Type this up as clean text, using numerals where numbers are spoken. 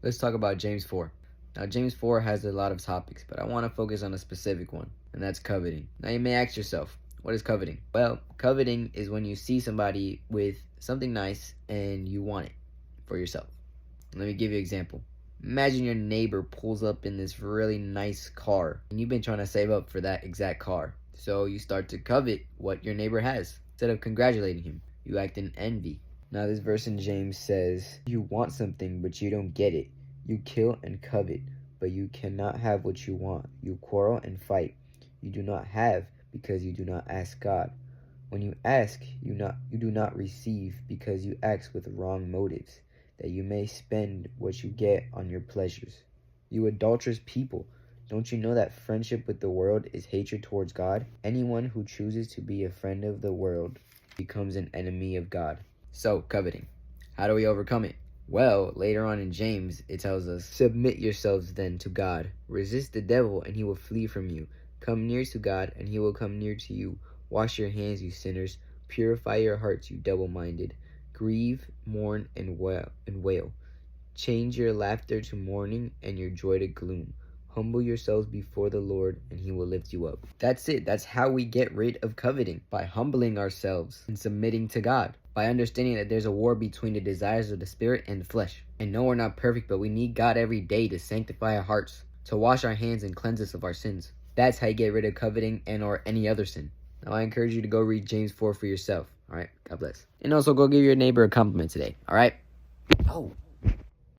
Let's talk about James 4. Now, James 4 has a lot of topics, but I want to focus on a specific one, and that's coveting. Now, you may ask yourself, what is coveting? Well, coveting is when you see somebody with something nice and you want it for yourself. Let me give you an example. Imagine your neighbor pulls up in this really nice car, and you've been trying to save up for that exact car. So you start to covet what your neighbor has. Instead of congratulating him, you act in envy. Now, this verse in James says, you want something, but you don't get it. You kill and covet, but you cannot have what you want. You quarrel and fight. You do not have because you do not ask God. When you ask, you do not receive because you ask with wrong motives, that you may spend what you get on your pleasures. You adulterous people, don't you know that friendship with the world is hatred towards God? Anyone who chooses to be a friend of the world becomes an enemy of God. So, coveting. How do we overcome it? Well, later on in James, it tells us, submit yourselves then to God. Resist the devil, and he will flee from you. Come near to God, and he will come near to you. Wash your hands, you sinners. Purify your hearts, you double-minded. Grieve, mourn, and wail. Change your laughter to mourning and your joy to gloom. Humble yourselves before the Lord, and he will lift you up. That's it. That's how we get rid of coveting, by humbling ourselves and submitting to God, by understanding that there's a war between the desires of the spirit and the flesh. And no, we're not perfect, but we need God every day to sanctify our hearts, to wash our hands and cleanse us of our sins. That's how you get rid of coveting and or any other sin. Now, I encourage you to go read James 4 for yourself. All right, God bless. And also go give your neighbor a compliment today. All right? Oh.